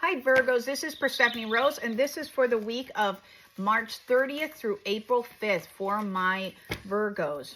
Hi, Virgos. This is Perstephane Rose, and this is for the week of March 30th through April 5th for my Virgos.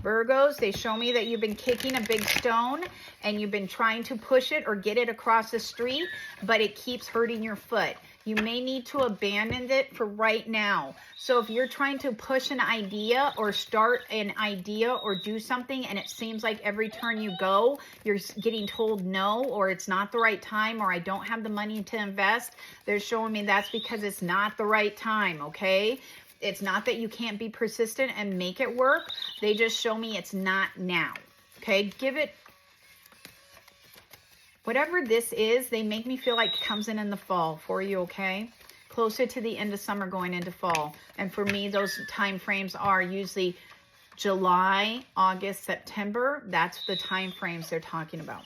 Virgos, they show me that you've been kicking a big stone and you've been trying to push it or get it across the street, but it keeps hurting your foot. You may need to abandon it for right now. So if you're trying to push an idea or start an idea or do something and it seems like every turn you go, you're getting told no, or it's not the right time, or I don't have the money to invest, they're showing me that's because it's not the right time, okay? It's not that you can't be persistent and make it work. They just show me it's not now. Okay, give it, whatever this is, they make me feel like it comes in the fall for you, okay? Closer to the end of summer going into fall. And for me, those time frames are usually July, August, September. That's the time frames they're talking about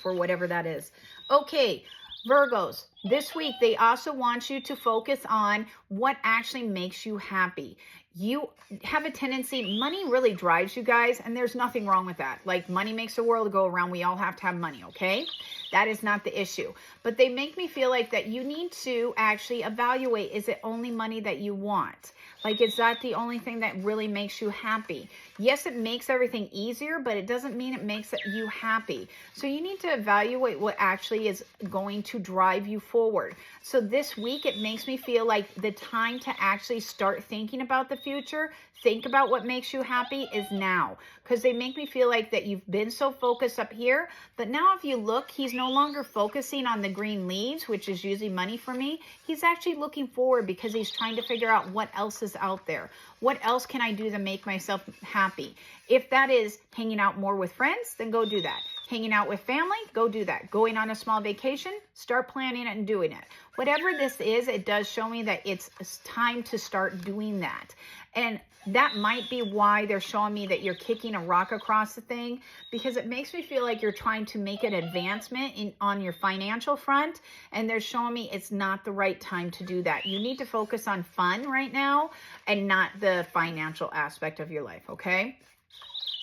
for whatever that is. Okay, Virgos, this week, they also want you to focus on what actually makes you happy. You have a tendency, money really drives you guys, and there's nothing wrong with that. Like, money makes the world go around. We all have to have money, okay? That is not the issue. But they make me feel like that you need to actually evaluate, is it only money that you want? Like, is that the only thing that really makes you happy? Yes, it makes everything easier, but it doesn't mean it makes you happy. So you need to evaluate what actually is going to drive you forward. So this week, it makes me feel like the time to actually start thinking about the future, think about what makes you happy is now. Because they make me feel like that you've been so focused up here, but now if you look, he's no longer focusing on the green leaves, which is usually money for me. He's actually looking forward because he's trying to figure out what else is out there. What else can I do to make myself happy? If that is hanging out more with friends, then go do that. Hanging out with family, go do that. Going on a small vacation, start planning it and doing it. Whatever this is, it does show me that it's time to start doing that. And that might be why they're showing me that you're kicking a rock across the thing, because it makes me feel like you're trying to make an advancement on your financial front, and they're showing me it's not the right time to do that. You need to focus on fun right now and not the financial aspect of your life, okay?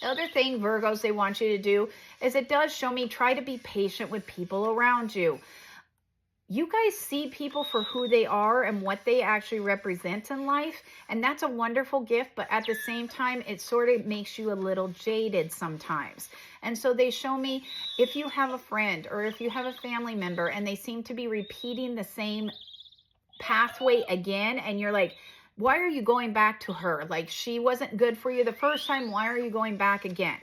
The other thing, Virgos, they want you to do is it does show me try to be patient with people around you. You guys see people for who they are and what they actually represent in life, and that's a wonderful gift, but at the same time, it sort of makes you a little jaded sometimes. And so they show me if you have a friend or if you have a family member and they seem to be repeating the same pathway again, and you're like, why are you going back to her? Like, she wasn't good for you the first time. Why are you going back again?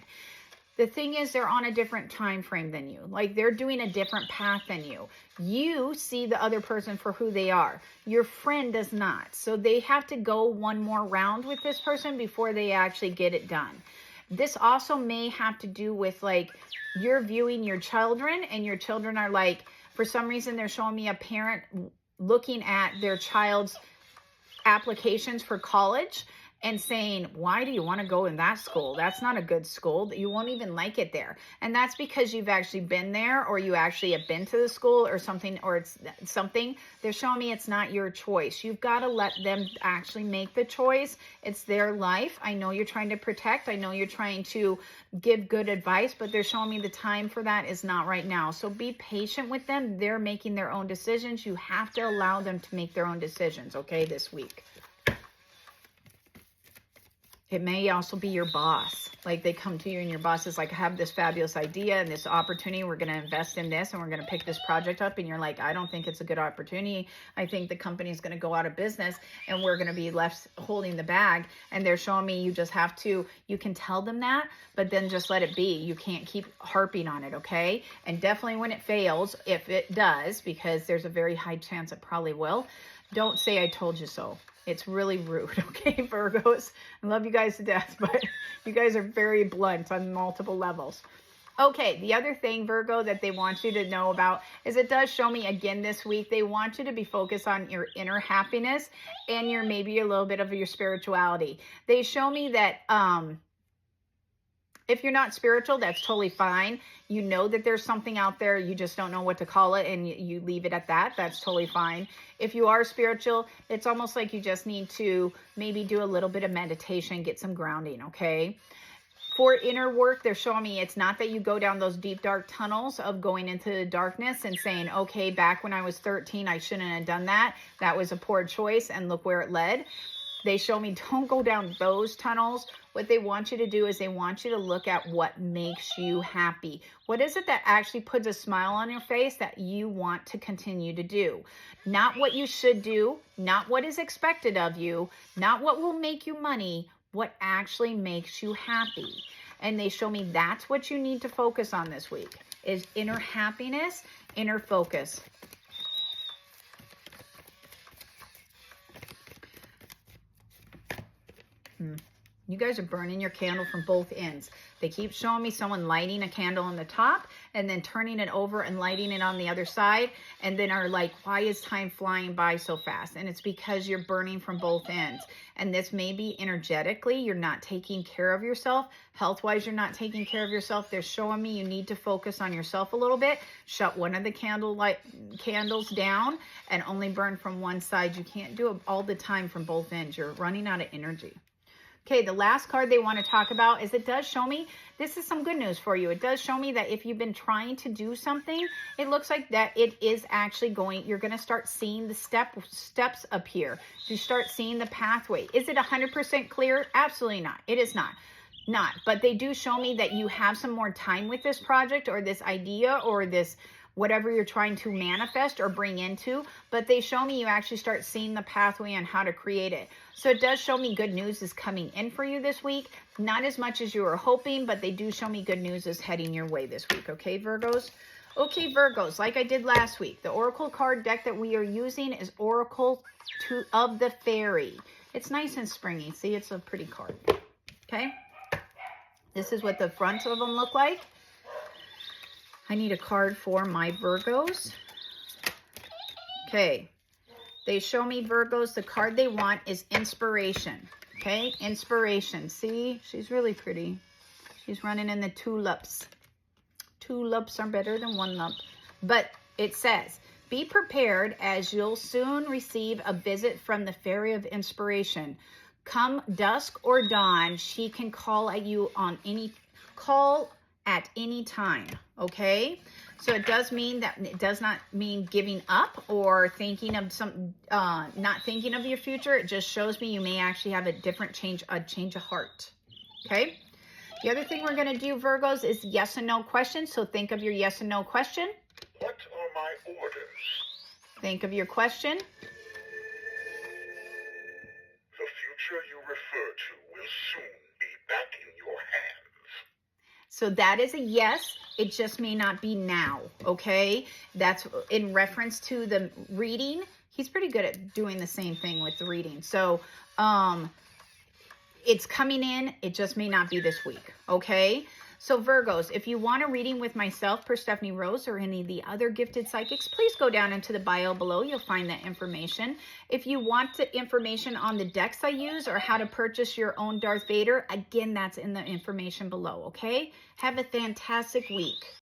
The thing is, they're on a different time frame than you. Like, they're doing a different path than you. You see the other person for who they are. Your friend does not. So they have to go one more round with this person before they actually get it done. This also may have to do with, like, you're viewing your children, and your children are like, for some reason, they're showing me a parent looking at their child's applications for college and saying, why do you want to go in that school? That's not a good school. You won't even like it there. And that's because you've actually been there, or you actually have been to the school or something, or it's something. They're showing me it's not your choice. You've got to let them actually make the choice. It's their life. I know you're trying to protect. I know you're trying to give good advice, but they're showing me the time for that is not right now. So be patient with them. They're making their own decisions. You have to allow them to make their own decisions, okay, this week. It may also be your boss. Like, they come to you and your boss is like, I have this fabulous idea and this opportunity. We're going to invest in this and we're going to pick this project up. And you're like, I don't think it's a good opportunity. I think the company is going to go out of business and we're going to be left holding the bag. And they're showing me you just have to, you can tell them that, but then just let it be. You can't keep harping on it, okay? And definitely when it fails, if it does, because there's a very high chance it probably will, don't say I told you so. It's really rude, okay, Virgos? I love you guys to death, but you guys are very blunt on multiple levels. Okay, the other thing, Virgo, that they want you to know about is it does show me again this week, they want you to be focused on your inner happiness and your maybe a little bit of your spirituality. They show me that if you're not spiritual, that's totally fine. You know that there's something out there. You just don't know what to call it, and you leave it at that. That's totally fine. If you are spiritual, it's almost like you just need to maybe do a little bit of meditation, get some grounding, okay? For inner work, they're showing me it's not that you go down those deep, dark tunnels of going into the darkness and saying, okay, back when I was 13, I shouldn't have done that. That was a poor choice, and look where it led. They show me don't go down those tunnels. What they want you to do is they want you to look at what makes you happy. What is it that actually puts a smile on your face that you want to continue to do? Not what you should do, not what is expected of you, not what will make you money, what actually makes you happy. And they show me that's what you need to focus on this week, is inner happiness, inner focus. You guys are burning your candle from both ends. They keep showing me someone lighting a candle on the top and then turning it over and lighting it on the other side, and then are like, why is time flying by so fast? And it's because you're burning from both ends. And this may be energetically, you're not taking care of yourself. Health-wise, you're not taking care of yourself. They're showing me you need to focus on yourself a little bit. Shut one of the candles down and only burn from one side. You can't do it all the time from both ends. You're running out of energy. Okay, the last card they want to talk about is, it does show me, this is some good news for you. It does show me that if you've been trying to do something, it looks like that it is actually going, you're going to start seeing the steps appear. You start seeing the pathway. Is it 100% clear? Absolutely not. It is not. But they do show me that you have some more time with this project or this idea or this whatever you're trying to manifest or bring into, but they show me you actually start seeing the pathway on how to create it. So it does show me good news is coming in for you this week. Not as much as you were hoping, but they do show me good news is heading your way this week. Okay, Virgos? Okay, Virgos, like I did last week, the Oracle card deck that we are using is Oracle of the Fairy. It's nice and springy. See, it's a pretty card. Okay? This is what the front of them look like. I need a card for my Virgos. Okay. They show me, Virgos, the card they want is inspiration. Okay, inspiration. See, she's really pretty. She's running in the tulips. Tulips are better than one lump. But it says, be prepared as you'll soon receive a visit from the Fairy of Inspiration. Come dusk or dawn, she can call at you on at any time. Okay, so it does mean that it does not mean giving up or thinking of some not thinking of your future. It just shows me you may actually have a different change of heart. Okay, the other thing we're going to do, Virgos, is yes and no questions. So think of your yes and no question. What are my orders? Think of your question. The future you refer to will soon be back in your hands. So that is a yes. It just may not be now, okay? That's in reference to the reading. He's pretty good at doing the same thing with the reading. So it's coming in. It just may not be this week, okay? So Virgos, if you want a reading with myself, Perstephane Rose, or any of the other gifted psychics, please go down into the bio below. You'll find that information. If you want the information on the decks I use or how to purchase your own Darth Vader, again, that's in the information below, okay? Have a fantastic week.